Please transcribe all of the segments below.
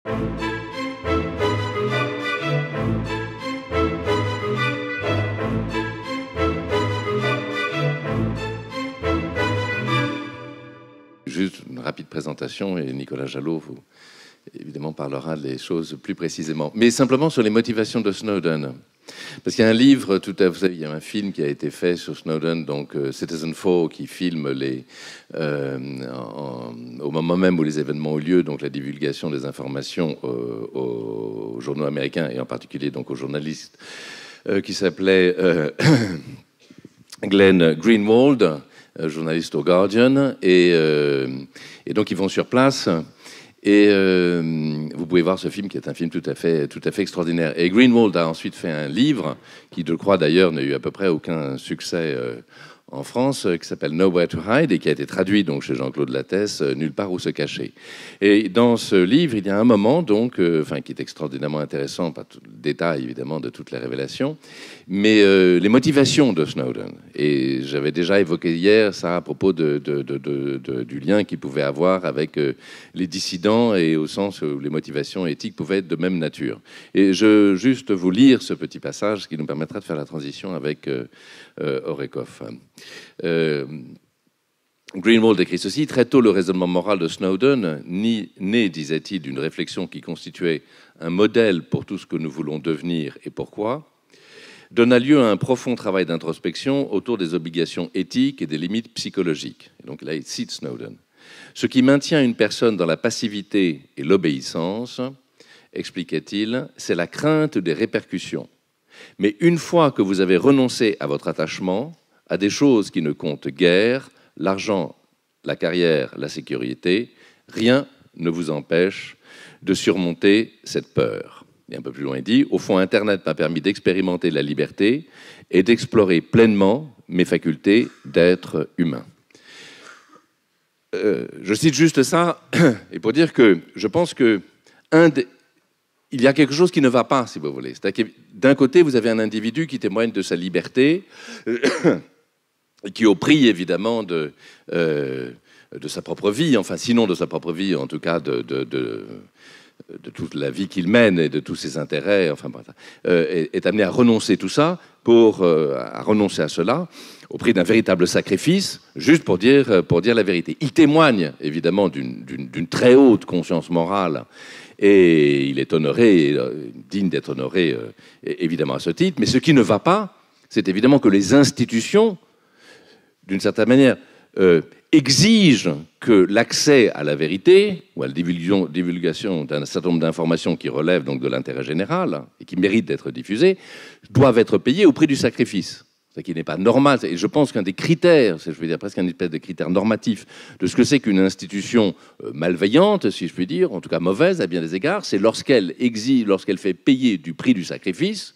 Juste une rapide présentation et Nicolas Jalot vous évidemment parlera des choses plus précisément. Mais simplement sur les motivations de Snowden. Parce qu'il y a un livre, vous savez, il y a un film qui a été fait sur Snowden, donc Citizen4, qui filme au moment même où les événements ont lieu, donc la divulgation des informations aux journaux américains et en particulier donc aux journalistes qui s'appelait Glenn Greenwald, journaliste au Guardian, et donc ils vont sur place. Et vous pouvez voir ce film qui est un film tout à fait extraordinaire. Et Greenwald a ensuite fait un livre qui, je crois d'ailleurs, n'a eu à peu près aucun succès en France, qui s'appelle Nowhere to Hide et qui a été traduit donc chez Jean-Claude Lattès, Nulle part où se cacher. Et dans ce livre, il y a un moment donc, qui est extraordinairement intéressant, pas tout le détail évidemment de toutes les révélations, mais les motivations de Snowden. Et j'avais déjà évoqué hier ça à propos du lien qu'il pouvait avoir avec les dissidents et au sens où les motivations éthiques pouvaient être de même nature. Et je juste vous lire ce petit passage qui nous permettra de faire la transition avec Orekhoff. Greenwald écrit ceci: très tôt, le raisonnement moral de Snowden, né, disait-il, d'une réflexion qui constituait un modèle pour tout ce que nous voulons devenir et pourquoi, donna lieu à un profond travail d'introspection autour des obligations éthiques et des limites psychologiques. Et donc là, il cite Snowden. Ce qui maintient une personne dans la passivité et l'obéissance, expliquait-il, c'est la crainte des répercussions. Mais une fois que vous avez renoncé à votre attachement, à des choses qui ne comptent guère, l'argent, la carrière, la sécurité, rien ne vous empêche de surmonter cette peur. Et un peu plus loin, il dit, au fond, Internet m'a permis d'expérimenter la liberté et d'explorer pleinement mes facultés d'être humain. Je cite juste ça, et pour dire que je pense que il y a quelque chose qui ne va pas, si vous voulez. C'est-à-dire que d'un côté, vous avez un individu qui témoigne de sa liberté, qui au prix, évidemment, de sa propre vie, enfin, sinon de sa propre vie, en tout cas de toute la vie qu'il mène et de tous ses intérêts, enfin, est amené à renoncer tout ça, à renoncer à cela, au prix d'un véritable sacrifice, juste pour dire la vérité. Il témoigne, évidemment, d'une très haute conscience morale, et il est honoré, digne d'être honoré, évidemment, à ce titre. Mais ce qui ne va pas, c'est évidemment que les institutions, d'une certaine manière, exigent que l'accès à la vérité, ou à la divulgation d'un certain nombre d'informations qui relèvent donc de l'intérêt général et qui méritent d'être diffusées, doivent être payées au prix du sacrifice. Ce qui n'est pas normal. Et je pense qu'un des critères, je veux dire presque un espèce de critère normatif de ce que c'est qu'une institution malveillante, si je puis dire, en tout cas mauvaise à bien des égards, c'est lorsqu'elle fait payer du prix du sacrifice,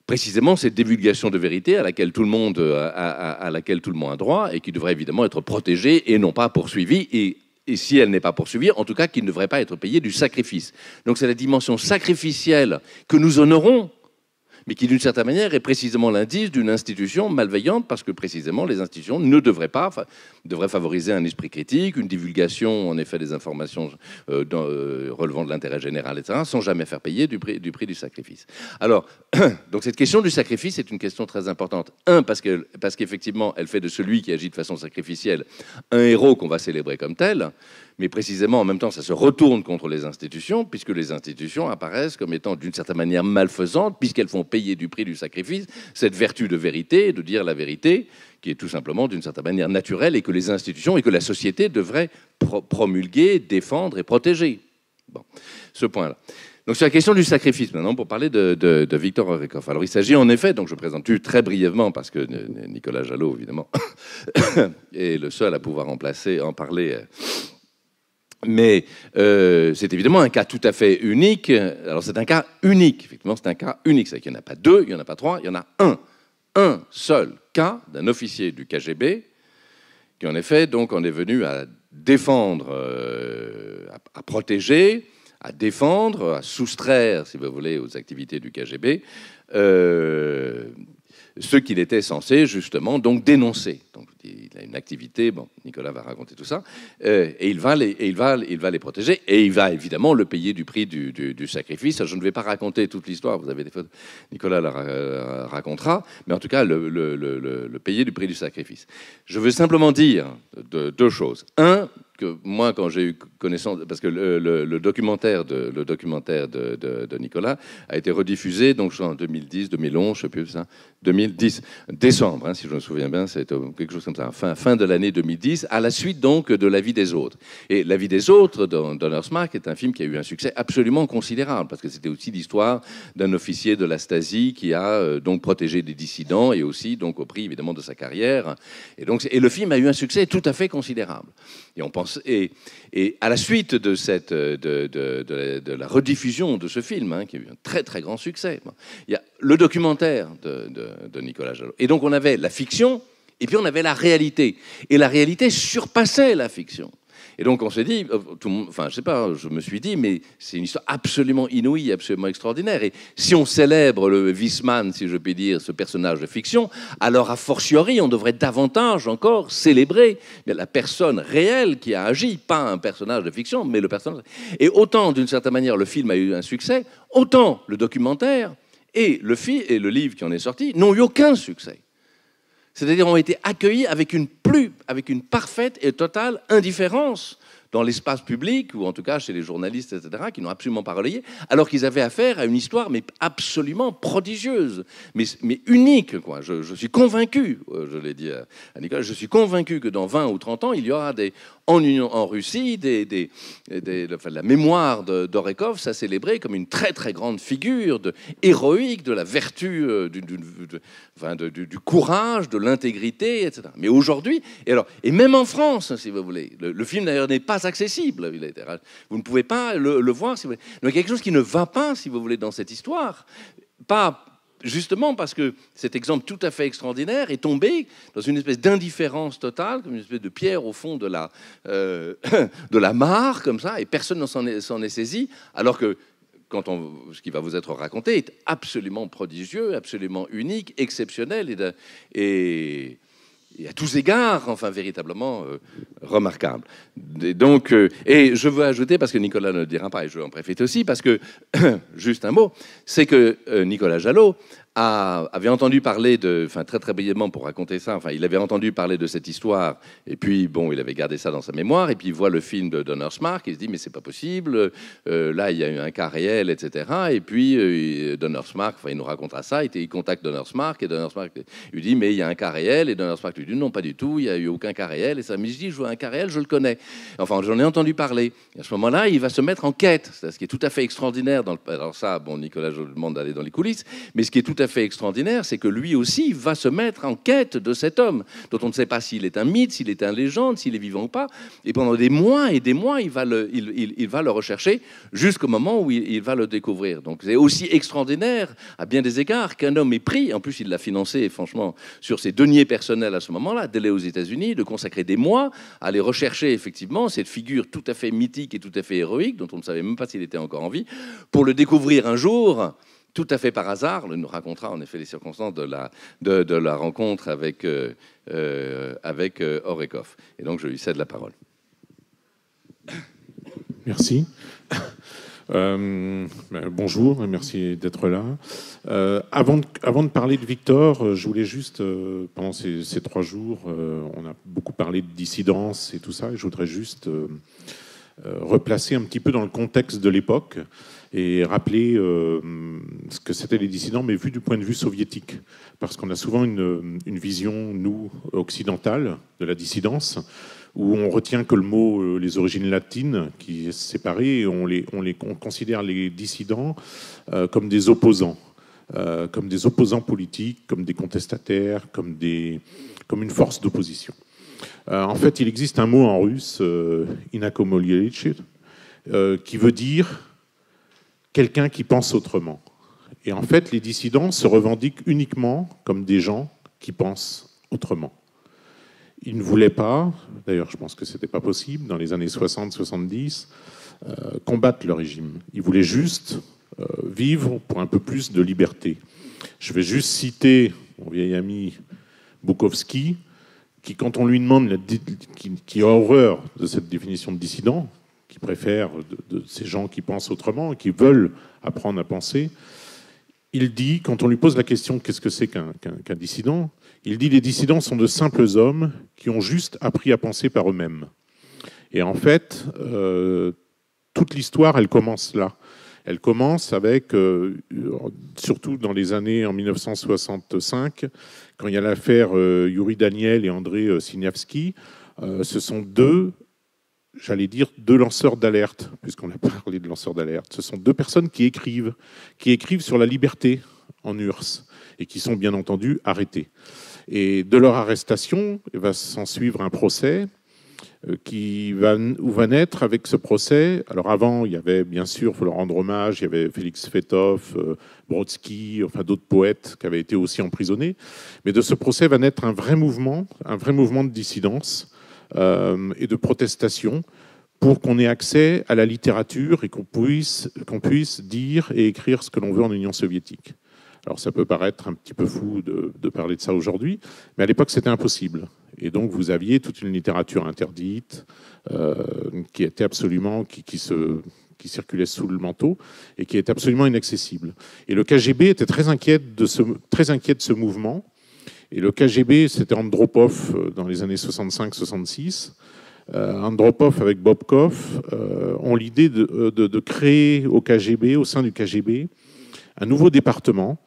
précisément cette divulgation de vérité à laquelle tout le monde a droit et qui devrait évidemment être protégée et non pas poursuivie. Et si elle n'est pas poursuivie, en tout cas, qui ne devrait pas être payée du sacrifice. Donc c'est la dimension sacrificielle que nous honorons, mais qui, d'une certaine manière, est précisément l'indice d'une institution malveillante, parce que, précisément, les institutions ne devraient favoriser un esprit critique, une divulgation, en effet, des informations relevant de l'intérêt général, etc., sans jamais faire payer du prix du sacrifice. Alors, donc cette question du sacrifice est une question très importante. Parce qu'effectivement, elle fait de celui qui agit de façon sacrificielle un héros qu'on va célébrer comme tel, mais précisément, en même temps, ça se retourne contre les institutions, puisque les institutions apparaissent comme étant, d'une certaine manière, malfaisantes, puisqu'elles font payer du prix du sacrifice cette vertu de vérité, de dire la vérité, qui est tout simplement, d'une certaine manière, naturelle, et que les institutions et que la société devraient promulguer, défendre et protéger. Bon, ce point-là. Donc, sur la question du sacrifice, maintenant, pour parler de Victor Orekhoff. Alors, il s'agit en effet, donc je présente très brièvement, parce que Nicolas Jalot, évidemment, est le seul à pouvoir en parler. Mais c'est évidemment un cas tout à fait unique. Alors, c'est un cas unique. Effectivement, c'est un cas unique. C'est-à-dire qu'il n'y en a pas deux, il n'y en a pas trois, il y en a un seul cas d'un officier du KGB qui, en effet, donc, en est venu à défendre, à protéger, à défendre, à soustraire, si vous voulez, aux activités du KGB, ce qu'il était censé justement donc dénoncer. Donc il a une activité, bon, Nicolas va raconter tout ça, et il va les protéger, et il va évidemment le payer du prix du sacrifice. Je ne vais pas raconter toute l'histoire, vous avez des photos, Nicolas la racontera, mais en tout cas le payer du prix du sacrifice. Je veux simplement dire deux choses. Un, que moi, quand j'ai eu connaissance, parce que le documentaire de Nicolas a été rediffusé donc en 2010, 2011, je sais plus ça, 2010, décembre, hein, si je me souviens bien, c'était quelque chose comme ça, fin de l'année 2010, à la suite donc de La vie des autres. Et La vie des autres d'Honneurs Mark est un film qui a eu un succès absolument considérable, parce que c'était aussi l'histoire d'un officier de la Stasi qui a donc protégé des dissidents et aussi donc au prix évidemment de sa carrière. Et le film a eu un succès tout à fait considérable. Et on pense et à la suite de la rediffusion de ce film, hein, qui a eu un très très grand succès, il y a le documentaire de Nicolas Jalot. Et donc on avait la fiction et puis on avait la réalité. Et la réalité surpassait la fiction. Et donc on s'est dit, enfin je sais pas, je me suis dit, mais c'est une histoire absolument inouïe, absolument extraordinaire. Et si on célèbre le Wiesmann, si je puis dire, ce personnage de fiction, alors a fortiori, on devrait davantage encore célébrer la personne réelle qui a agi, pas un personnage de fiction, mais le personnage. Et autant, d'une certaine manière, le film a eu un succès, autant le documentaire et le livre qui en est sorti n'ont eu aucun succès. C'est-à-dire ont été accueillis avec une parfaite et totale indifférence dans l'espace public, ou en tout cas chez les journalistes, etc., qui n'ont absolument pas relayé, alors qu'ils avaient affaire à une histoire mais absolument prodigieuse, mais unique, quoi. Je suis convaincu, je l'ai dit à Nicolas, je suis convaincu que dans 20 ou 30 ans, il y aura en Russie, la mémoire d'Orekov, ça célébré comme une très très grande figure héroïque de la vertu, du courage, de l'intégrité, etc. Mais aujourd'hui, et même en France, si vous voulez, le film d'ailleurs n'est pas accessible. Vous ne pouvez pas le voir. Si vous voulez. Donc il y a quelque chose qui ne va pas, si vous voulez, dans cette histoire. Pas justement parce que cet exemple tout à fait extraordinaire est tombé dans une espèce d'indifférence totale, comme une espèce de pierre au fond de la mare, comme ça, et personne ne s'en est saisi, alors que ce qui va vous être raconté est absolument prodigieux, absolument unique, exceptionnel et à tous égards, enfin, véritablement remarquable. Et donc, et je veux ajouter, parce que Nicolas ne le dira pas, et je veux en profiter aussi, parce que, juste un mot, c'est que Nicolas Jalot avait entendu parler très très brièvement pour raconter ça, il avait entendu parler de cette histoire, et puis bon, il avait gardé ça dans sa mémoire, et puis il voit le film d'Honneurs Mark, il se dit mais c'est pas possible, là il y a eu un cas réel, etc. Et puis Honneurs Mark, il nous racontera ça, il contacte Honneurs Mark, et Honneurs Mark lui dit mais il y a un cas réel, et Honneurs Mark lui dit non pas du tout, il n'y a eu aucun cas réel, et ça me dit je vois un cas réel, je le connais, enfin j'en ai entendu parler. Et à ce moment-là, il va se mettre en quête, c'est ce qui est tout à fait extraordinaire. Alors ça, bon, Nicolas, je lui demande d'aller dans les coulisses, mais ce qui est tout à fait extraordinaire, c'est que lui aussi va se mettre en quête de cet homme, dont on ne sait pas s'il est un mythe, s'il est une légende, s'il est vivant ou pas. Et pendant des mois et des mois, il va le rechercher jusqu'au moment où il va le découvrir. Donc c'est aussi extraordinaire, à bien des égards, qu'un homme ait pris, en plus il l'a financé, franchement, sur ses deniers personnels à ce moment-là, d'aller aux États-Unis, de consacrer des mois à aller rechercher effectivement cette figure tout à fait mythique et tout à fait héroïque, dont on ne savait même pas s'il était encore en vie, pour le découvrir un jour, tout à fait par hasard. Il nous racontera en effet les circonstances de la rencontre avec Orekov. Et donc je lui cède la parole. Merci. Bonjour, merci d'être là. Avant de parler de Victor, je voulais juste, pendant ces 3 jours, on a beaucoup parlé de dissidence et tout ça, et je voudrais juste replacer un petit peu dans le contexte de l'époque et rappeler ce que c'était les dissidents, mais vu du point de vue soviétique. Parce qu'on a souvent une vision, nous, occidentale, de la dissidence, où on retient que le mot, les origines latines, qui est séparé, et on considère les dissidents comme des opposants politiques, comme des contestataires, comme une force d'opposition. En fait, il existe un mot en russe, inakomolievitch, qui veut dire quelqu'un qui pense autrement. Et en fait, les dissidents se revendiquent uniquement comme des gens qui pensent autrement. Ils ne voulaient pas, d'ailleurs je pense que ce n'était pas possible, dans les années 60-70, combattre le régime. Ils voulaient juste vivre pour un peu plus de liberté. Je vais juste citer, mon vieil ami Bukowski, qui, quand on lui demande, qui a horreur de cette définition de dissident, qui préfère de ces gens qui pensent autrement, qui veulent apprendre à penser, il dit, quand on lui pose la question qu'est-ce que c'est qu'un dissident, il dit les dissidents sont de simples hommes qui ont juste appris à penser par eux-mêmes. Et en fait, toute l'histoire, elle commence là. Elle commence avec, surtout dans les années en 1965, quand il y a l'affaire Yuri Daniel et André Siniavski, ce sont deux lanceurs d'alerte, puisqu'on a parlé de lanceurs d'alerte. Ce sont deux personnes qui écrivent sur la liberté en URSS et qui sont bien entendu arrêtés. Et de leur arrestation, il va s'en suivre un procès où va naître avec ce procès. Alors avant, il y avait bien sûr, il faut leur rendre hommage, il y avait Félix Fetov, Brodsky, enfin d'autres poètes qui avaient été aussi emprisonnés. Mais de ce procès va naître un vrai mouvement de dissidence et de protestation pour qu'on ait accès à la littérature et qu'on puisse dire et écrire ce que l'on veut en Union soviétique. Alors ça peut paraître un petit peu fou de parler de ça aujourd'hui, mais à l'époque c'était impossible. Et donc vous aviez toute une littérature interdite qui était absolument qui circulait sous le manteau et qui était absolument inaccessible. Et le KGB était très inquiet de ce mouvement. Et le KGB, c'était Andropov dans les années 65-66. Andropov avec Bobkov ont l'idée de créer au KGB, au sein du KGB, un nouveau département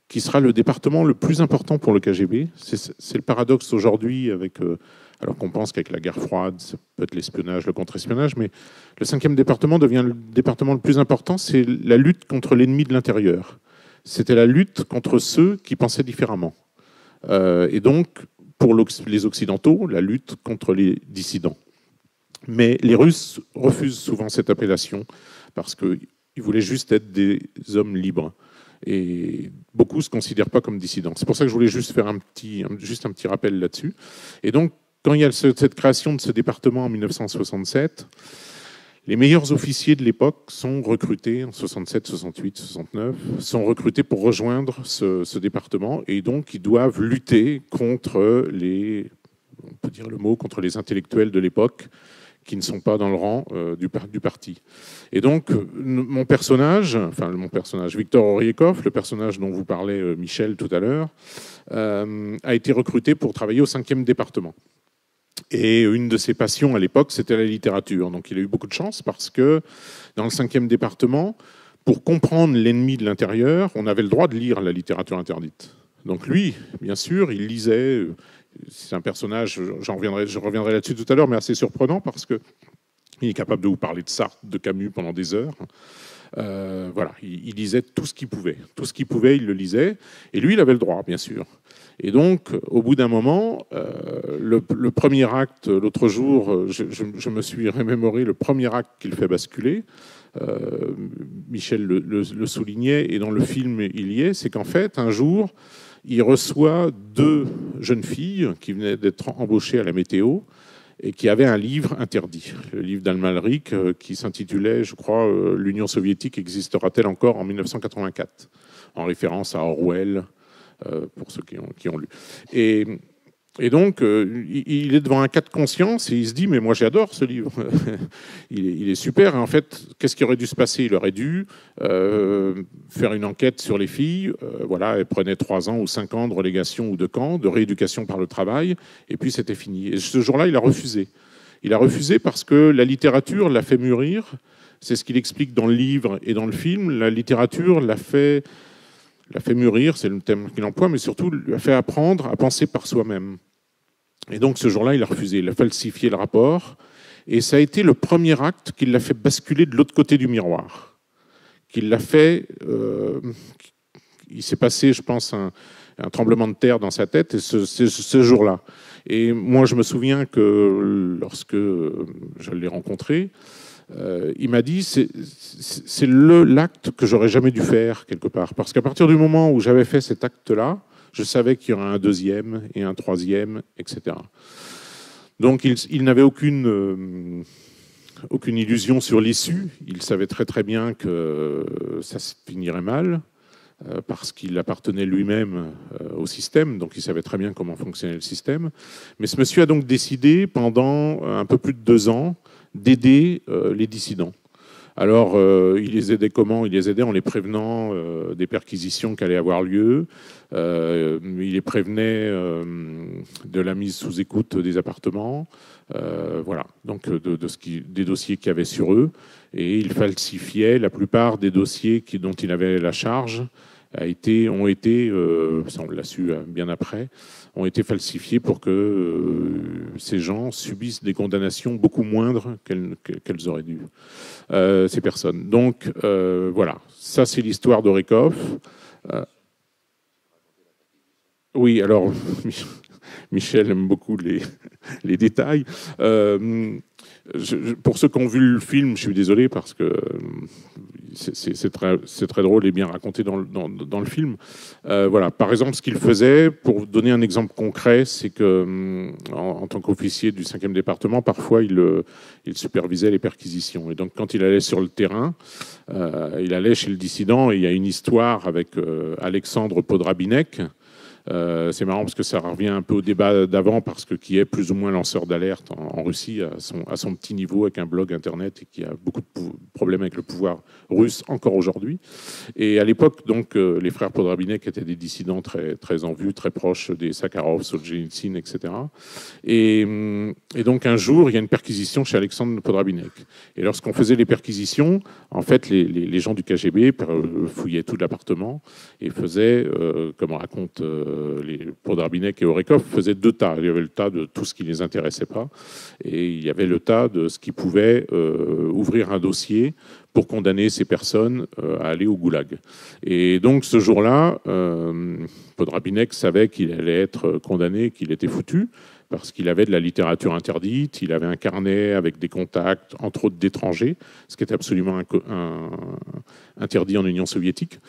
qui sera le département le plus important pour le KGB. C'est le paradoxe aujourd'hui, alors qu'on pense qu'avec la guerre froide, ça peut être l'espionnage, le contre-espionnage, mais le 5e département devient le département le plus important, c'est la lutte contre l'ennemi de l'intérieur. C'était la lutte contre ceux qui pensaient différemment. Et donc, pour les Occidentaux, la lutte contre les dissidents. Mais les Russes refusent souvent cette appellation parce qu'ils voulaient juste être des hommes libres. Et beaucoup ne se considèrent pas comme dissidents. C'est pour ça que je voulais juste faire un petit rappel là-dessus. Et donc, quand il y a cette création de ce département en 1967, les meilleurs officiers de l'époque sont recrutés en 67, 68, 69, sont recrutés pour rejoindre ce département et donc ils doivent lutter contre on peut dire le mot, contre les intellectuels de l'époque qui ne sont pas dans le rang du parti. Et donc mon personnage, Victor Oryekov, le personnage dont vous parlez Michel tout à l'heure, a été recruté pour travailler au 5e département. Et une de ses passions à l'époque, c'était la littérature. Donc il a eu beaucoup de chance parce que dans le 5e département, pour comprendre l'ennemi de l'intérieur, on avait le droit de lire la littérature interdite. Donc lui, bien sûr, il lisait. C'est un personnage, je reviendrai là-dessus tout à l'heure, mais assez surprenant parce qu'il est capable de vous parler de Sartre, de Camus pendant des heures. Voilà, il lisait tout ce qu'il pouvait. Tout ce qu'il pouvait, il le lisait. Et lui, il avait le droit, bien sûr. Et donc, au bout d'un moment, le premier acte, l'autre jour, je me suis remémoré le premier acte qu'il fait basculer. Michel le soulignait, et dans le film, il y est, c'est qu'en fait, un jour, il reçoit 2 jeunes filles qui venaient d'être embauchées à la météo et qui avaient un livre interdit, le livre d'Al-Malrik qui s'intitulait, je crois, « L'Union soviétique existera-t-elle encore en 1984 ?» en référence à Orwell, pour ceux qui ont lu. Et donc, il est devant un cas de conscience et il se dit « Mais moi, j'adore ce livre. il est super. » En fait, qu'est-ce qui aurait dû se passer? Il aurait dû faire une enquête sur les filles. Voilà, elles prenaient 3 ans ou 5 ans de relégation ou de camp, de rééducation par le travail, et puis c'était fini. Et ce jour-là, il a refusé. Il a refusé parce que la littérature l'a fait mûrir. C'est ce qu'il explique dans le livre et dans le film. La littérature l'a fait mûrir, c'est le thème qu'il emploie, mais surtout l'a fait apprendre à penser par soi-même. Et donc ce jour-là, il a refusé, il a falsifié le rapport, et ça a été le premier acte qui l'a fait basculer de l'autre côté du miroir. Il s'est passé, je pense, un tremblement de terre dans sa tête, et ce jour-là. Et moi, je me souviens que lorsque je l'ai rencontré, il m'a dit c'est l'acte que j'aurais jamais dû faire quelque part, parce qu'à partir du moment où j'avais fait cet acte-là, je savais qu'il y aurait un 2e et un 3e, etc. Donc il n'avait aucune illusion sur l'issue. Il savait très très bien que ça se finirait mal. parce qu'il appartenait lui-même au système, donc il savait très bien comment fonctionnait le système. Mais ce monsieur a donc décidé, pendant un peu plus de 2 ans, d'aider les dissidents. Alors, il les aidait comment? Il les aidait en les prévenant des perquisitions qui allaient avoir lieu. Il les prévenait de la mise sous écoute des appartements. Voilà, donc des dossiers qu'il y avait sur eux. Et il falsifiait la plupart des dossiers dont il avait la charge. Ont été, ça on l'a su bien après, ont été falsifiés pour que ces gens subissent des condamnations beaucoup moindres qu'elles auraient dû, ces personnes. Donc voilà, ça c'est l'histoire d'Orekov. Oui, alors Michel aime beaucoup les détails. Pour ceux qui ont vu le film, je suis désolé parce que c'est très drôle et bien raconté dans le film. Voilà. Par exemple, ce qu'il faisait, pour donner un exemple concret, c'est que en tant qu'officier du 5e département, parfois il supervisait les perquisitions. Et donc quand il allait sur le terrain, il allait chez le dissident et il y a une histoire avec Alexandre Podrabinek. C'est marrant parce que ça revient un peu au débat d'avant, parce que qui est plus ou moins lanceur d'alerte en Russie à son petit niveau avec un blog internet et qui a beaucoup de problèmes avec le pouvoir russe encore aujourd'hui. Et à l'époque, donc, les frères Podrabinek étaient des dissidents très, très en vue, très proches des Sakharov, Solzhenitsyn, etc. Et donc un jour, il y a une perquisition chez Alexandre Podrabinek. Et lorsqu'on faisait les perquisitions, en fait, les gens du KGB fouillaient tout l'appartement et faisaient, comme raconte les Podrabinek et Orekov, faisaient 2 tas. Il y avait le tas de tout ce qui ne les intéressait pas et il y avait le tas de ce qui pouvait ouvrir un dossier pour condamner ces personnes à aller au goulag. Et donc ce jour-là, Podrabinek savait qu'il allait être condamné, qu'il était foutu, parce qu'il avait de la littérature interdite, il avait un carnet avec des contacts, entre autres d'étrangers, ce qui était absolument interdit en Union soviétique.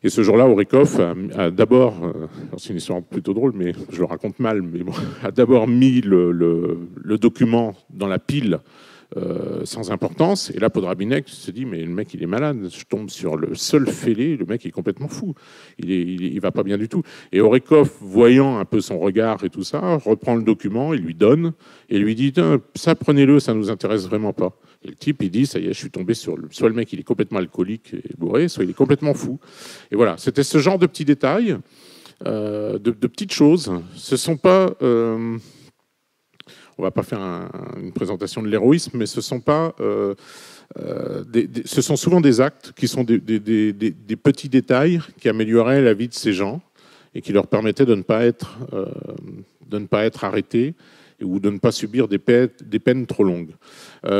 Et ce jour-là, Orekov a d'abord, c'est une histoire plutôt drôle, mais je le raconte mal, mais bon, a d'abord mis le document dans la pile sans importance. Et là, Podrabinek se dit, mais le mec, il est malade. Je tombe sur le seul fêlé. Le mec est complètement fou. Il va pas bien du tout. Et Orekov, voyant un peu son regard et tout ça, reprend le document, il lui donne et lui dit, ça, prenez-le, ça nous intéresse vraiment pas. Et le type, il dit, ça y est, je suis tombé sur soit le mec, il est complètement alcoolique et bourré, soit il est complètement fou. Et voilà, c'était ce genre de petits détails, de petites choses. Ce sont pas... on va pas faire une présentation de l'héroïsme, mais ce sont pas... ce sont souvent des actes qui sont des petits détails qui amélioraient la vie de ces gens et qui leur permettaient de ne pas être arrêtés ou de ne pas subir des peines trop longues.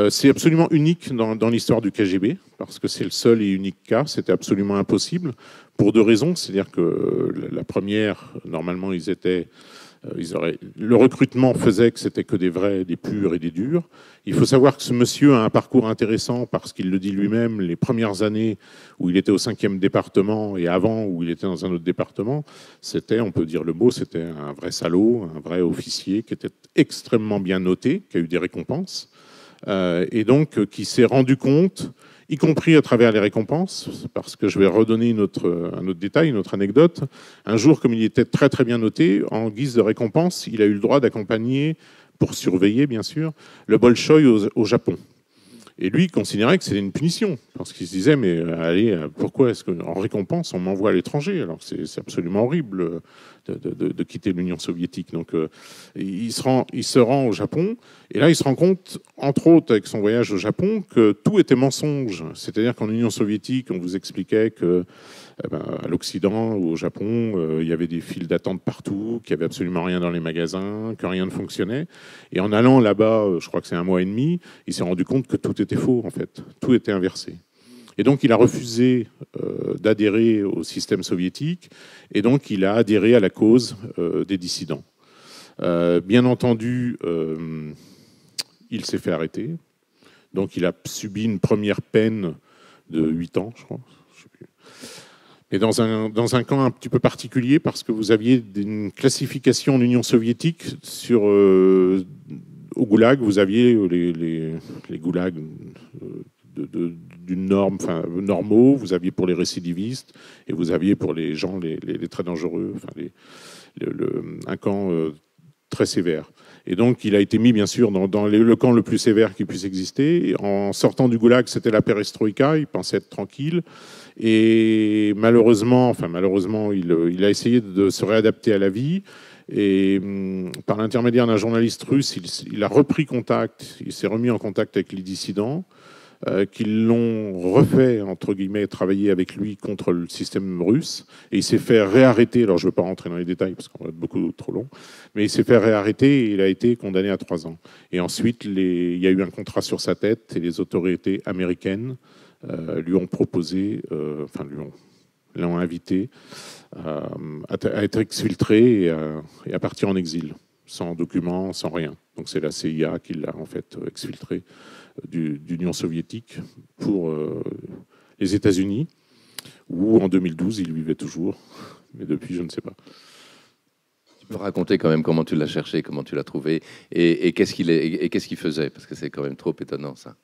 C'est absolument unique dans l'histoire du KGB, parce que c'est le seul et unique cas. C'était absolument impossible, pour 2 raisons. C'est-à-dire que la première, normalement, le recrutement faisait que c'était que des vrais, des purs et des durs. Il faut savoir que ce monsieur a un parcours intéressant parce qu'il le dit lui-même, les premières années où il était au 5e département et avant où il était dans un autre département, c'était, on peut dire le mot, c'était un vrai salaud, un vrai officier qui était extrêmement bien noté, qui a eu des récompenses, et donc qui s'est rendu compte, y compris à travers les récompenses, parce que je vais redonner un autre détail, une autre anecdote. Un jour, comme il était très très bien noté, en guise de récompense, il a eu le droit d'accompagner, pour surveiller bien sûr, le Bolchoï au Japon. Et lui, il considérait que c'était une punition, parce qu'il se disait, mais allez, pourquoi est-ce qu'en récompense, on m'envoie à l'étranger? Alors c'est absolument horrible de quitter l'Union soviétique. Donc il se rend au Japon, et là il se rend compte, entre autres avec son voyage au Japon, que tout était mensonge. C'est-à-dire qu'en Union soviétique, on vous expliquait que à l'Occident ou au Japon, il y avait des files d'attente partout, qu'il n'y avait absolument rien dans les magasins, que rien ne fonctionnait. Et en allant là-bas, je crois que c'est 1 mois et demi, il s'est rendu compte que tout était faux, en fait. Tout était inversé. Et donc, il a refusé d'adhérer au système soviétique, et donc il a adhéré à la cause des dissidents. Bien entendu, il s'est fait arrêter. Donc, il a subi une première peine de 8 ans, je crois. Je sais plus. Et dans un camp un petit peu particulier, parce que vous aviez une classification en Union soviétique au goulag. Vous aviez les goulags d'une norme, enfin normaux, vous aviez pour les récidivistes, et vous aviez pour les gens les très dangereux, enfin un camp très sévère. Et donc, il a été mis, bien sûr, dans le camp le plus sévère qui puisse exister. Et en sortant du goulag, c'était la perestroïka, il pensait être tranquille. Et malheureusement, il a essayé de se réadapter à la vie. Et par l'intermédiaire d'un journaliste russe, il a repris contact, il s'est remis en contact avec les dissidents, qui l'ont refait, entre guillemets, travailler avec lui contre le système russe. Et il s'est fait réarrêter, alors je ne veux pas rentrer dans les détails parce qu'on va être beaucoup trop long, mais il s'est fait réarrêter et il a été condamné à 3 ans. Et ensuite, il y a eu un contrat sur sa tête et les autorités américaines lui ont proposé, l'ont invité à être exfiltré et à partir en exil, sans documents, sans rien. Donc c'est la CIA qui l'a en fait exfiltré d'Union soviétique pour les États-Unis, où en 2012 il vivait toujours, mais depuis je ne sais pas. Tu peux raconter quand même comment tu l'as cherché, comment tu l'as trouvé, et qu'est-ce qu'il faisait, parce que c'est quand même trop étonnant ça.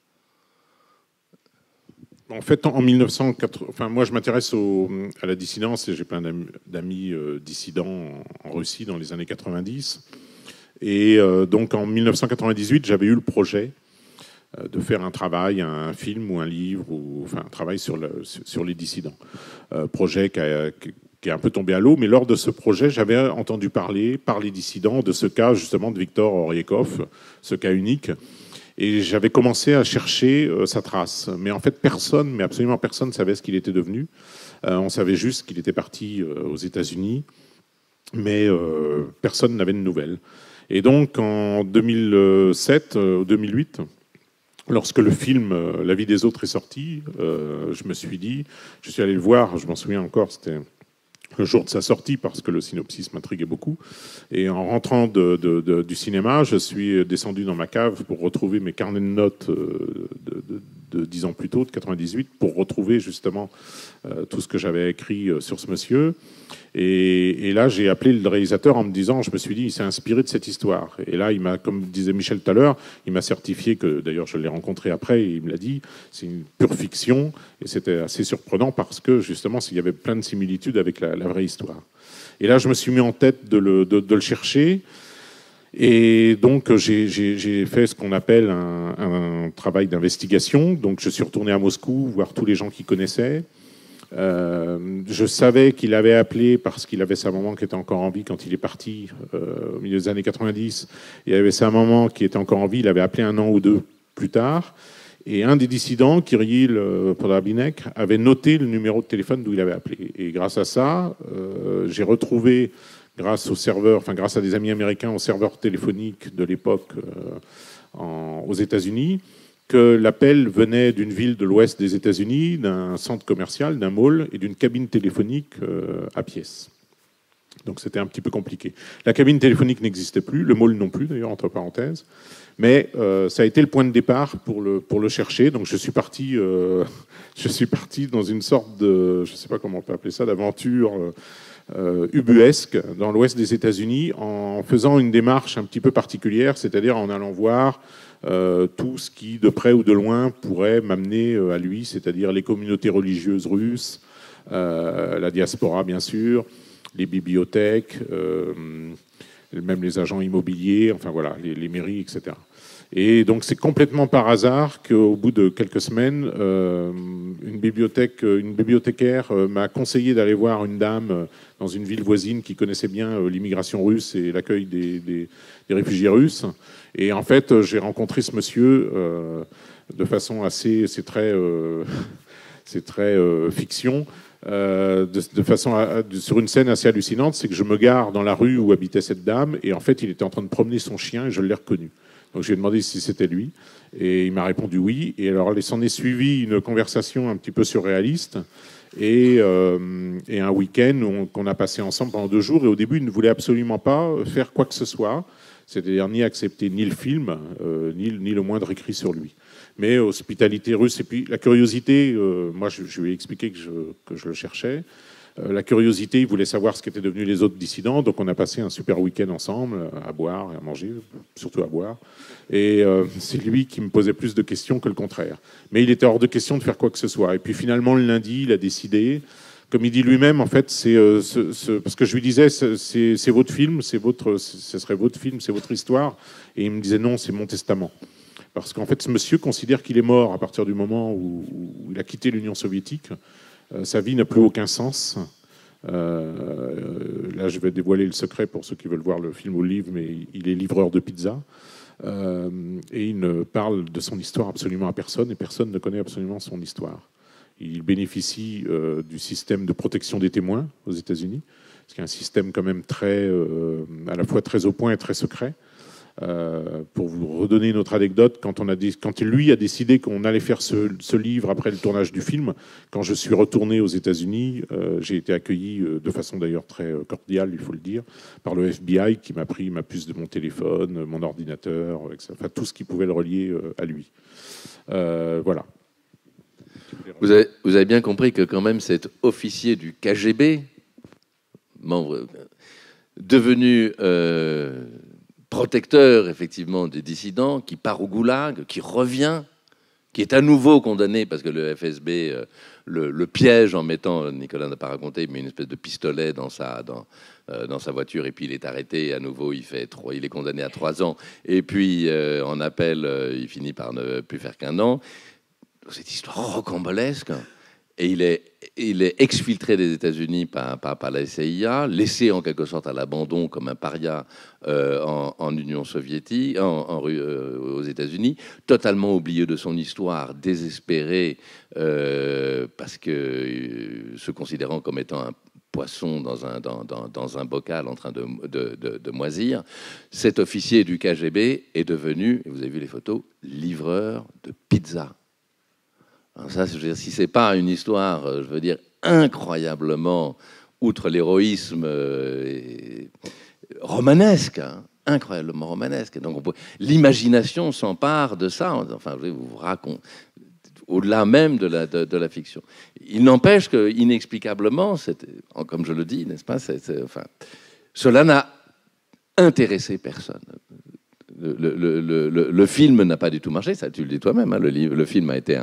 En fait, en 1980, enfin, moi je m'intéresse à la dissidence et j'ai plein d'amis dissidents en Russie dans les années 90. Et donc en 1998, j'avais eu le projet de faire un travail, un film ou un livre, un travail sur les dissidents. Projet qui est un peu tombé à l'eau, mais lors de ce projet, j'avais entendu parler par les dissidents de ce cas justement de Viktor Oryekov, ce cas unique. Et j'avais commencé à chercher sa trace. Mais en fait, absolument personne ne savait ce qu'il était devenu. On savait juste qu'il était parti aux États-Unis, mais personne n'avait de nouvelles. Et donc, en 2007, 2008, lorsque le film La vie des autres est sorti, je suis allé le voir, je m'en souviens encore, c'était le jour de sa sortie, parce que le synopsis m'intriguait beaucoup. Et en rentrant du cinéma, je suis descendu dans ma cave pour retrouver mes carnets de notes de 10 ans plus tôt, de 98, pour retrouver justement tout ce que j'avais écrit sur ce monsieur. Et là, j'ai appelé le réalisateur en me disant, je me suis dit, il s'est inspiré de cette histoire. Et là, il m'a, comme disait Michel tout à l'heure, il m'a certifié que, d'ailleurs, je l'ai rencontré après, et il me l'a dit, c'est une pure fiction. Et c'était assez surprenant parce que, justement, il y avait plein de similitudes avec la vraie histoire. Et là, je me suis mis en tête de le chercher. Et donc, j'ai fait ce qu'on appelle un travail d'investigation. Donc, je suis retourné à Moscou, voir tous les gens qui connaissaient. Je savais qu'il avait appelé parce qu'il avait sa maman qui était encore en vie quand il est parti au milieu des années 90. Il avait sa maman qui était encore en vie. Il avait appelé 1 an ou 2 plus tard. Et un des dissidents, Kirill Podrabinek, avait noté le numéro de téléphone d'où il avait appelé. Et grâce à ça, j'ai retrouvé, grâce à des amis américains, au serveur téléphonique de l'époque aux États-Unis, que l'appel venait d'une ville de l'ouest des États-Unis, d'un centre commercial, d'un mall et d'une cabine téléphonique à pièces. Donc c'était un petit peu compliqué. La cabine téléphonique n'existait plus, le mall non plus d'ailleurs, entre parenthèses. Mais ça a été le point de départ pour le chercher. Donc je suis parti dans une sorte de, je ne sais pas comment on peut appeler ça, d'aventure ubuesque dans l'ouest des États-Unis, en faisant une démarche un petit peu particulière, c'est-à-dire en allant voir tout ce qui, de près ou de loin, pourrait m'amener à lui, c'est-à-dire les communautés religieuses russes, la diaspora bien sûr, les bibliothèques, même les agents immobiliers, enfin voilà, les mairies, etc. Et donc c'est complètement par hasard qu'au bout de quelques semaines, une bibliothécaire m'a conseillé d'aller voir une dame dans une ville voisine qui connaissait bien l'immigration russe et l'accueil des réfugiés russes. Et en fait, j'ai rencontré ce monsieur de façon assez, c'est très fiction, de façon sur une scène assez hallucinante, c'est que je me gare dans la rue où habitait cette dame et en fait, il était en train de promener son chien et je l'ai reconnu. Donc j'ai demandé si c'était lui et il m'a répondu oui. Et alors il s'en est suivi une conversation un petit peu surréaliste et un week-end qu'on a passé ensemble pendant 2 jours. Et au début, il ne voulait absolument pas faire quoi que ce soit, c'est-à-dire ni accepter ni le film, ni le moindre écrit sur lui. Mais hospitalité russe et puis la curiosité, moi je lui ai expliqué que je le cherchais. La curiosité, il voulait savoir ce qu'étaient devenus les autres dissidents, donc on a passé un super week-end ensemble, à boire et à manger, surtout à boire. Et c'est lui qui me posait plus de questions que le contraire. Mais il était hors de question de faire quoi que ce soit. Et puis finalement, le lundi, il a décidé, comme il dit lui-même, en fait, c'est parce que je lui disais, c'est votre film, ce serait votre film, c'est votre histoire. Et il me disait non, c'est mon testament. Parce qu'en fait, ce monsieur considère qu'il est mort à partir du moment où il a quitté l'Union soviétique. Sa vie n'a plus aucun sens. Là, je vais dévoiler le secret pour ceux qui veulent voir le film ou le livre, mais il est livreur de pizza. Et il ne parle de son histoire absolument à personne, et personne ne connaît absolument son histoire. Il bénéficie du système de protection des témoins aux États-Unis, ce qui est un système quand même à la fois très au point et très secret. Pour vous redonner une autre anecdote, quand lui a décidé qu'on allait faire ce livre après le tournage du film, quand je suis retourné aux États-Unis, j'ai été accueilli de façon d'ailleurs très cordiale, il faut le dire, par le FBI qui m'a pris ma puce de mon téléphone, mon ordinateur, enfin tout ce qui pouvait le relier à lui. Voilà. Vous avez bien compris que quand même cet officier du KGB, membre devenu protecteur effectivement des dissidents, qui part au goulag, qui revient, qui est à nouveau condamné parce que le FSB le piège en mettant, Nicolas n'a pas raconté, mais une espèce de pistolet dans sa voiture, et puis il est arrêté à nouveau, il est condamné à 3 ans, et puis en appel, il finit par ne plus faire qu'1 an. Cette histoire rocambolesque. Et il est exfiltré des États-Unis par la CIA, laissé en quelque sorte à l'abandon comme un paria en Union soviétique, aux États-Unis, totalement oublié de son histoire, désespéré parce que se considérant comme étant un poisson dans un bocal en train de moisir. Cet officier du KGB est devenu, et vous avez vu les photos, livreur de pizza. Alors ça, je veux dire, si c'est pas une histoire, je veux dire, incroyablement, outre l'héroïsme romanesque, hein, incroyablement romanesque. Donc l'imagination s'empare de ça. Enfin, je vais vous raconter au-delà même de la fiction. Il n'empêche que, inexplicablement, comme je le dis, n'est-ce pas, cela n'a intéressé personne. Le film n'a pas du tout marché, ça tu le dis toi-même, hein, le film a été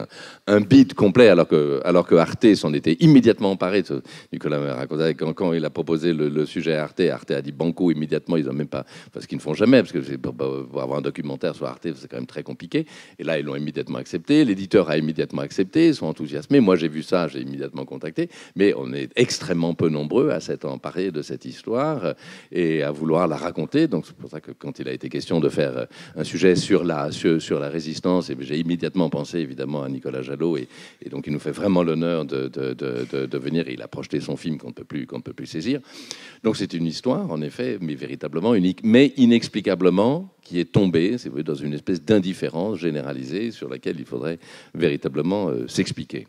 un bide complet, alors que Arte s'en était immédiatement emparé. Nicolas m'a raconté quand il a proposé le sujet à Arte a dit banco immédiatement, ils n'ont même pas, parce qu'ils ne font jamais, parce que pour avoir un documentaire sur Arte, c'est quand même très compliqué. Et là, ils l'ont immédiatement accepté, l'éditeur a immédiatement accepté, ils sont enthousiasmés. Moi, j'ai vu ça, j'ai immédiatement contacté, mais on est extrêmement peu nombreux à s'être emparés de cette histoire et à vouloir la raconter. Donc c'est pour ça que quand il a été question de faire un sujet sur la résistance, et j'ai immédiatement pensé évidemment à Nicolas Jalot, et donc il nous fait vraiment l'honneur de venir, et il a projeté son film qu'on ne peut plus saisir. Donc c'est une histoire en effet, mais véritablement unique, mais inexplicablement qui est tombée, c'est vrai, dans une espèce d'indifférence généralisée sur laquelle il faudrait véritablement s'expliquer.